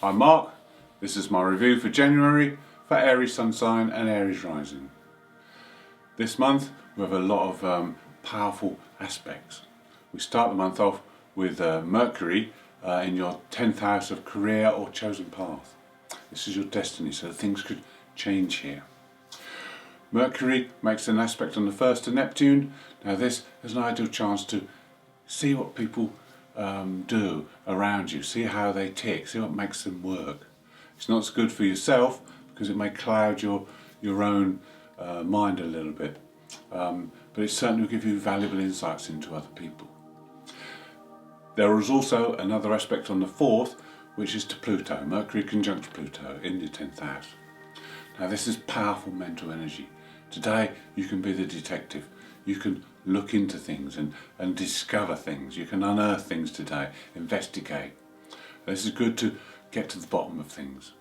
I'm Mark. This is my review for January for Aries Sun sign and Aries rising. This month we have a lot of powerful aspects. We start the month off with Mercury in your 10th house of career or chosen path. This is your destiny, so things could change here. Mercury makes an aspect on the 1st to Neptune. Now this is an ideal chance to see what people do around you, see how they tick, see what makes them work. It's not so good for yourself because it may cloud your own mind a little bit, but it certainly will give you valuable insights into other people. There is also another aspect on the 4th, which is to Pluto. Mercury conjunct Pluto in your 10th house. Now this is powerful mental energy. Today you can be the detective. You can look into things and discover things. You can unearth things today, investigate. This is good to get to the bottom of things.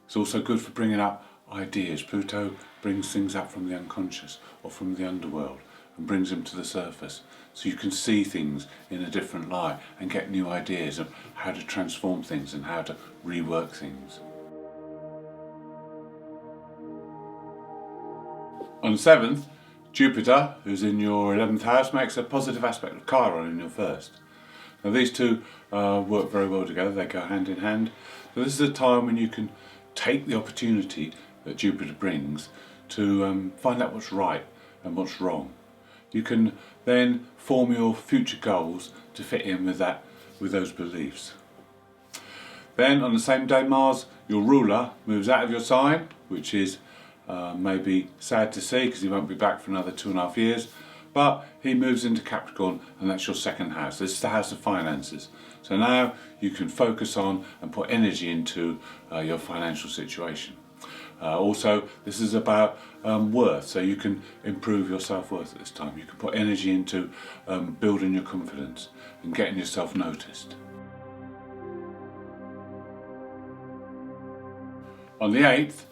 It's also good for bringing up ideas. Pluto brings things up from the unconscious or from the underworld and brings them to the surface. So you can see things in a different light and get new ideas of how to transform things and how to rework things. On the 7th, Jupiter, who's in your 11th house, makes a positive aspect of Chiron in your 1st. Now these two work very well together, they go hand in hand. So this is a time when you can take the opportunity that Jupiter brings to find out what's right and what's wrong. You can then form your future goals to fit in with those beliefs. Then on the same day, Mars, your ruler, moves out of your sign, which is maybe sad to see because he won't be back for another 2.5 years, but he moves into Capricorn and that's your 2nd house. This is the house of finances. So now you can focus on and put energy into your financial situation. Also, this is about worth, so you can improve your self-worth at this time. You can put energy into building your confidence and getting yourself noticed. On the 8th,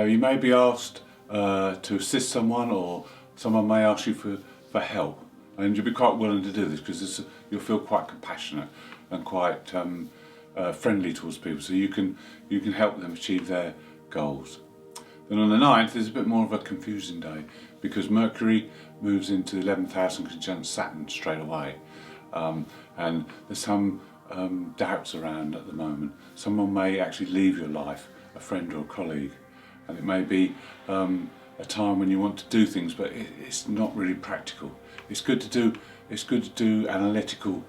you may be asked to assist someone, or someone may ask you for help, and you'll be quite willing to do this because you'll feel quite compassionate and quite friendly towards people, so you can help them achieve their goals. Then on the 9th is a bit more of a confusing day because Mercury moves into the 11th house and conjuncts Saturn straight away, and there's some doubts around at the moment. Someone may actually leave your life, a friend or a colleague, and it may be a time when you want to do things but it's not really practical. It's good to do analytical,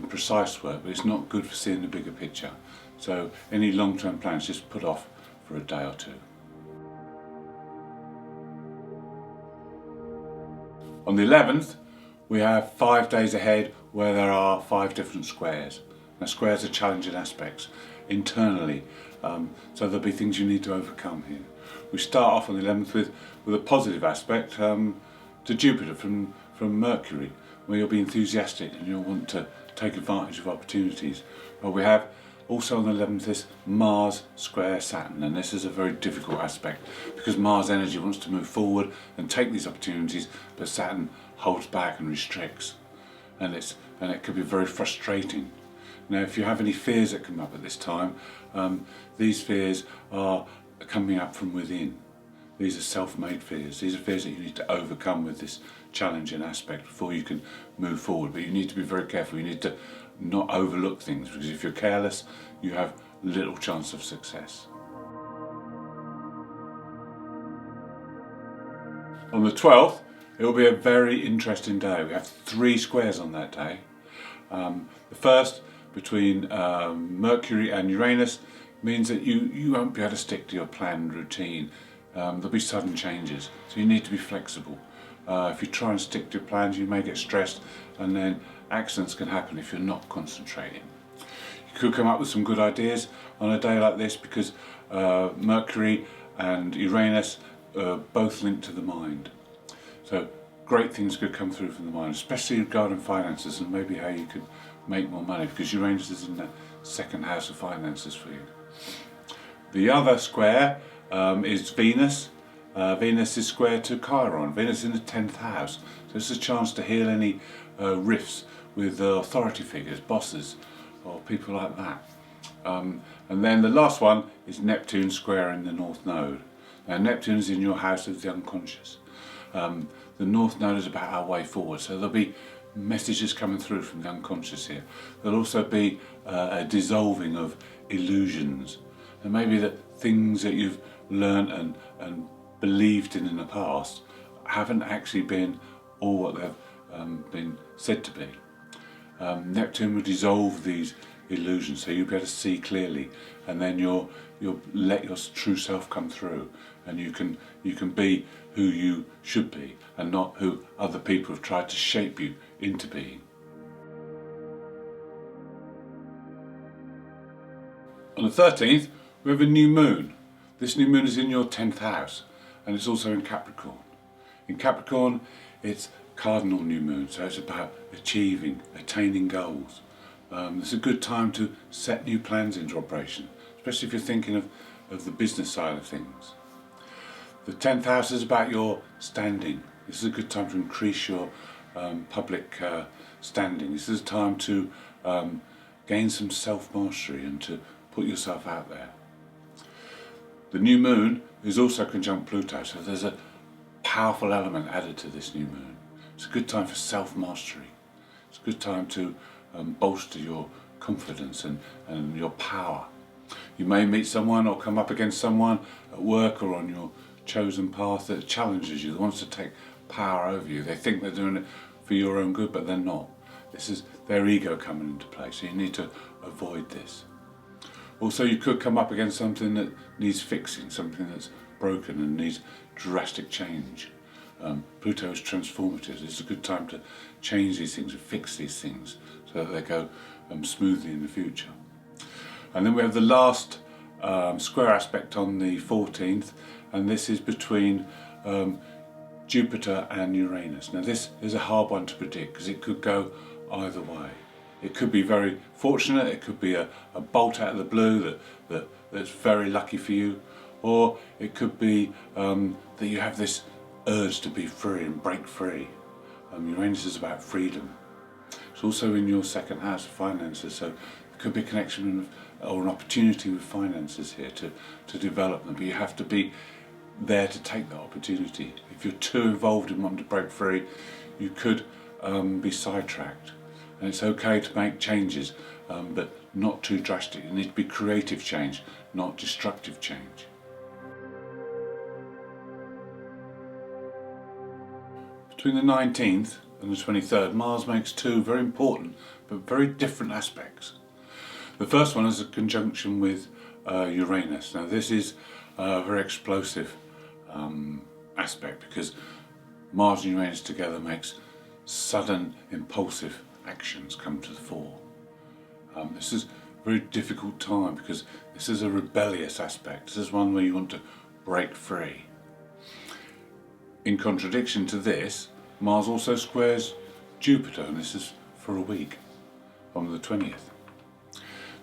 precise work, but it's not good for seeing the bigger picture. So any long-term plans just put off for a day or two. On the 11th, we have 5 days ahead where there are 5 different squares. Now squares are challenging aspects internally, so there'll be things you need to overcome here. We start off on the 11th with a positive aspect to Jupiter from Mercury, where you'll be enthusiastic and you'll want to take advantage of opportunities. Well, we have also on the 11th is Mars square Saturn, and this is a very difficult aspect because Mars energy wants to move forward and take these opportunities, but Saturn holds back and restricts, and it could be very frustrating. Now if you have any fears that come up at this time, these fears are coming up from within. These are self-made fears. These are fears that you need to overcome with this challenging aspect before you can move forward. But you need to be very careful. You need to not overlook things, because if you're careless, you have little chance of success. On the 12th, it will be a very interesting day. We have 3 squares on that day. The first, between Mercury and Uranus, means that you won't be able to stick to your planned routine. There'll be sudden changes, so you need to be flexible. If you try and stick to your plans, you may get stressed, and then accidents can happen if you're not concentrating. You could come up with some good ideas on a day like this because Mercury and Uranus are both linked to the mind. So great things could come through from the mind, especially regarding finances and maybe how you could make more money, because Uranus is in the 2nd house of finances for you. The other square is Venus. Venus is square to Chiron. Venus is in the 10th house. So it's a chance to heal any rifts with authority figures, bosses, or people like that. And then the last one is Neptune squaring the North Node. Now Neptune is in your house of the unconscious. The North Node is about our way forward, so there'll be messages coming through from the unconscious here. There'll also be a dissolving of illusions, and maybe that things that you've learnt and believed in the past haven't actually been all what they've been said to be. Neptune will dissolve these illusions, so you'll be able to see clearly, and then you'll let your true self come through, and you can be who you should be, and not who other people have tried to shape you into being. On the 13th, we have a new moon. This new moon is in your 10th house, and it's also in Capricorn. In Capricorn, it's cardinal new moon, so it's about achieving, attaining goals. It's a good time to set new plans into operation, especially if you're thinking of the business side of things. The 10th house is about your standing. This is a good time to increase your public standing. This is a time to gain some self-mastery and to put yourself out there. The new moon is also conjunct Pluto, so there's a powerful element added to this new moon. It's a good time for self-mastery. It's a good time to bolster your confidence and your power. You may meet someone or come up against someone at work or on your chosen path that challenges you, that wants to take power over you. They think they're doing it for your own good, but they're not. This is their ego coming into play, so you need to avoid this. Also, you could come up against something that needs fixing, something that's broken and needs drastic change. Pluto is transformative. It's a good time to change these things and fix these things so that they go smoothly in the future. And then we have the last square aspect on the 14th, and this is between Jupiter and Uranus. Now this is a hard one to predict because it could go either way. It could be very fortunate, it could be a bolt out of the blue that's very lucky for you, or it could be that you have this urge to be free and break free. Uranus is about freedom. It's also in your second house of finances, so there could be a connection or an opportunity with finances here to develop them, but you have to be there to take that opportunity. If you're too involved in wanting to break free, you could be sidetracked. And it's okay to make changes, but not too drastic. It needs to be creative change, not destructive change. Between the 19th and the 23rd, Mars makes two very important but very different aspects. The first one is a conjunction with Uranus. Now this is a very explosive aspect because Mars and Uranus together makes sudden impulsive actions come to the fore. This is a very difficult time because this is a rebellious aspect. This is one where you want to break free. In contradiction to this, Mars also squares Jupiter, and this is for a week on the 20th.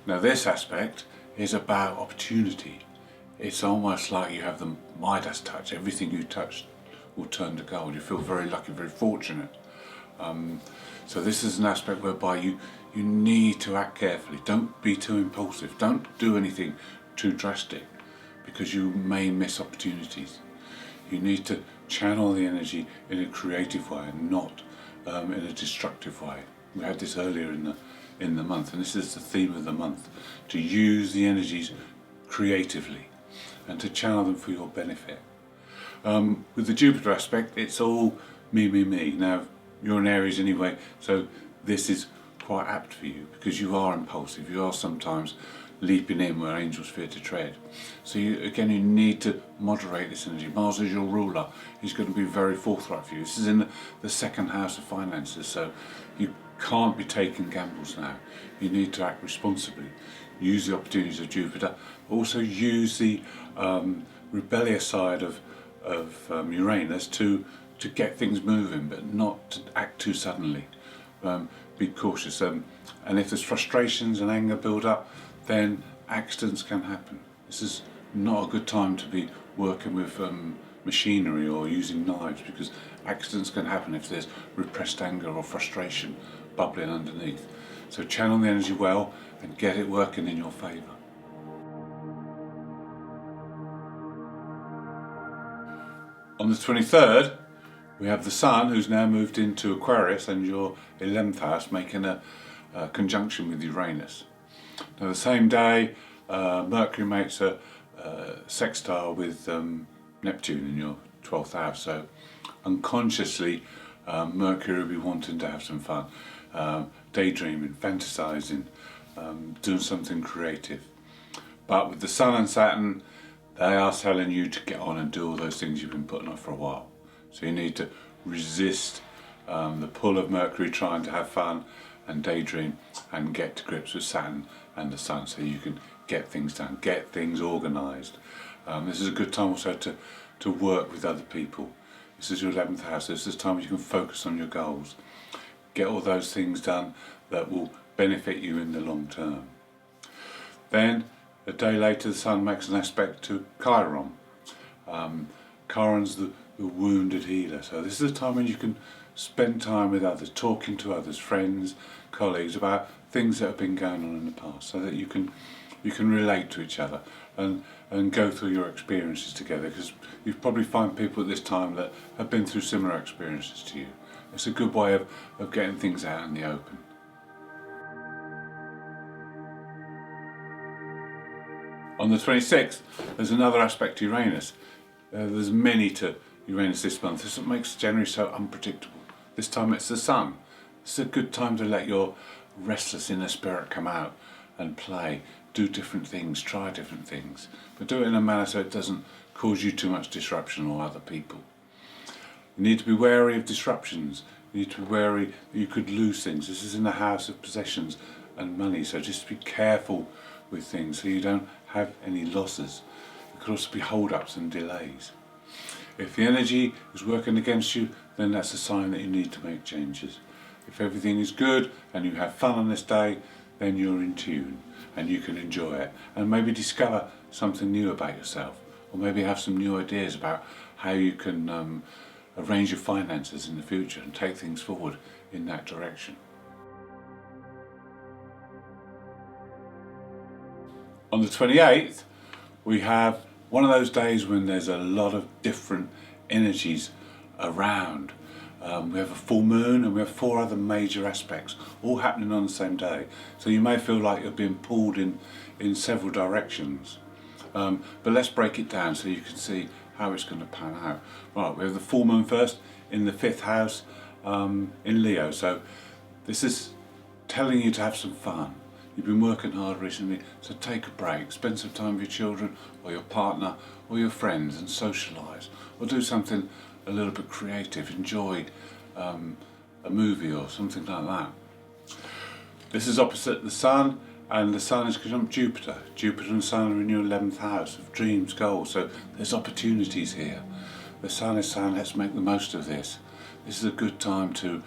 Now this aspect is about opportunity. It's almost like you have the Midas touch. Everything you touch will turn to gold. You feel very lucky, very fortunate. So this is an aspect whereby you need to act carefully. Don't be too impulsive. Don't do anything too drastic because you may miss opportunities. You need to channel the energy in a creative way and not in a destructive way. We had this earlier in the month, and this is the theme of the month, to use the energies creatively and to channel them for your benefit. With the Jupiter aspect, it's all me, me, me. Now, you're an Aries anyway, so this is quite apt for you because you are impulsive. You are sometimes leaping in where angels fear to tread. So you need to moderate this energy. Mars is your ruler. He's going to be very forthright for you. This is in the second house of finances, so you can't be taking gambles now. You need to act responsibly. Use the opportunities of Jupiter. Also use the rebellious side of Uranus to get things moving, but not to act too suddenly. Be cautious. And if there's frustrations and anger build up, then accidents can happen. This is not a good time to be working with machinery or using knives because accidents can happen if there's repressed anger or frustration bubbling underneath. So channel the energy well and get it working in your favour. On the 23rd, we have the Sun, who's now moved into Aquarius, and your 11th house, making a conjunction with Uranus. Now, the same day, Mercury makes a sextile with Neptune in your 12th house. So, unconsciously, Mercury will be wanting to have some fun, daydreaming, fantasizing, doing something creative. But with the Sun and Saturn, they are telling you to get on and do all those things you've been putting off for a while. So you need to resist the pull of Mercury trying to have fun and daydream, and get to grips with Saturn and the Sun, so you can get things done, get things organised. This is a good time also to work with other people. This is your 11th house. This is a time when you can focus on your goals. Get all those things done that will benefit you in the long term. Then, a day later, the Sun makes an aspect to Chiron. Chiron's the wounded healer. So this is a time when you can spend time with others, talking to others, friends, colleagues, about things that have been going on in the past, so that you can relate to each other and go through your experiences together, because you probably find people at this time that have been through similar experiences to you. It's a good way of getting things out in the open. On the 26th, there's another aspect to Uranus. There's many to Uranus this month. This is what makes January so unpredictable. This time it's the Sun. It's a good time to let your restless inner spirit come out and play, do different things, try different things, but do it in a manner so it doesn't cause you too much disruption or other people. You need to be wary of disruptions. You need to be wary that you could lose things. This is in the house of possessions and money, so just be careful with things so you don't have any losses. There could also be hold-ups and delays. If the energy is working against you, then that's a sign that you need to make changes. If everything is good and you have fun on this day, then you're in tune and you can enjoy it, and maybe discover something new about yourself, or maybe have some new ideas about how you can arrange your finances in the future and take things forward in that direction. On the 28th, we have one of those days when there's a lot of different energies around. We have a full moon and we have 4 other major aspects, all happening on the same day. So you may feel like you're being pulled in several directions. But let's break it down so you can see how it's going to pan out. Right, we have the full moon first in the 5th house in Leo. So this is telling you to have some fun. You've been working hard recently, so take a break, spend some time with your children or your partner or your friends and socialise, or do something a little bit creative, enjoy a movie or something like that. This is opposite the Sun, and the Sun is conjunct Jupiter. Jupiter and Sun are in your 11th house of dreams, goals, so there's opportunities here. The Sun is saying, let's make the most of this. This is a good time to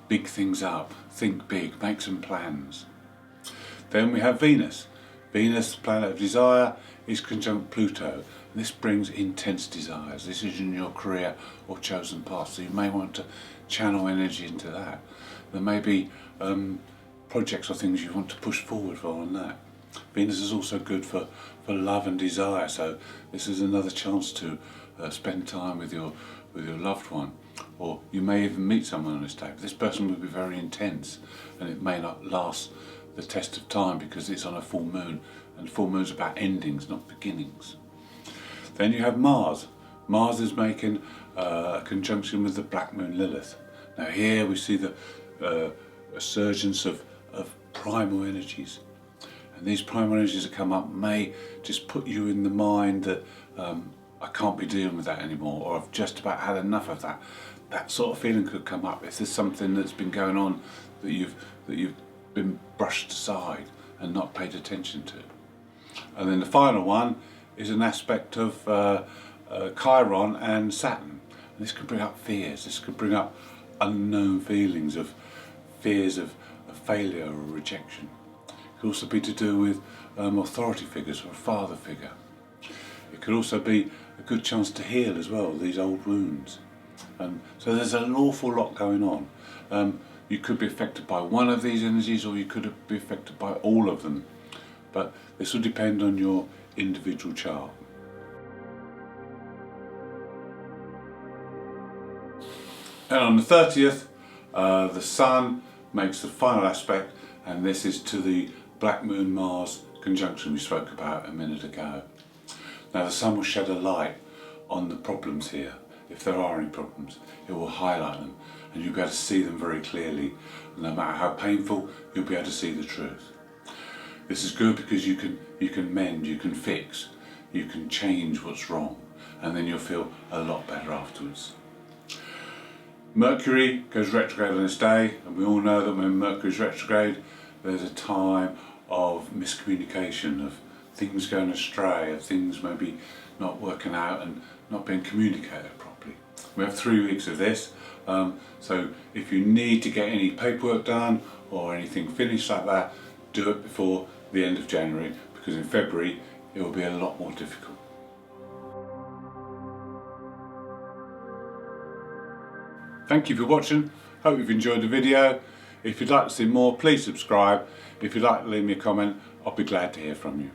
big things up, think big, make some plans. Then we have Venus. Venus, the planet of desire, is conjunct Pluto. And this brings intense desires. This is in your career or chosen path, so you may want to channel energy into that. There may be projects or things you want to push forward for on that. Venus is also good for love and desire, so this is another chance to spend time with your loved one. Or you may even meet someone on this day. This person will be very intense, and it may not last the test of time because it's on a full moon, and full moon's about endings, not beginnings. Then you have Mars. Mars is making a conjunction with the black moon Lilith. Now here we see the resurgence of primal energies, and these primal energies that come up may just put you in the mind that I can't be dealing with that anymore, or I've just about had enough of that. That sort of feeling could come up if there's something that's been going on that you've been brushed aside and not paid attention to. And then the final one is an aspect of Chiron and Saturn. And this can bring up fears. This could bring up unknown feelings of fears of failure or rejection. It could also be to do with authority figures or a father figure. It could also be a good chance to heal as well, these old wounds. So there's an awful lot going on. You could be affected by one of these energies, or you could be affected by all of them. But this will depend on your individual chart. And on the 30th, the Sun makes the final aspect, and this is to the Black Moon Mars conjunction we spoke about a minute ago. Now the Sun will shed a light on the problems here. If there are any problems, it will highlight them, and you'll be able to see them very clearly. No matter how painful, you'll be able to see the truth. This is good because you can mend, you can fix, you can change what's wrong, and then you'll feel a lot better afterwards. Mercury goes retrograde on this day, and we all know that when Mercury's retrograde, there's a time of miscommunication, of things going astray, of things maybe not working out and not being communicated properly. We have 3 weeks of this, so if you need to get any paperwork done or anything finished like that, do it before the end of January, because in February it will be a lot more difficult. Thank you for watching. Hope you've enjoyed the video. If you'd like to see more, please subscribe. If you'd like to leave me a comment, I'll be glad to hear from you.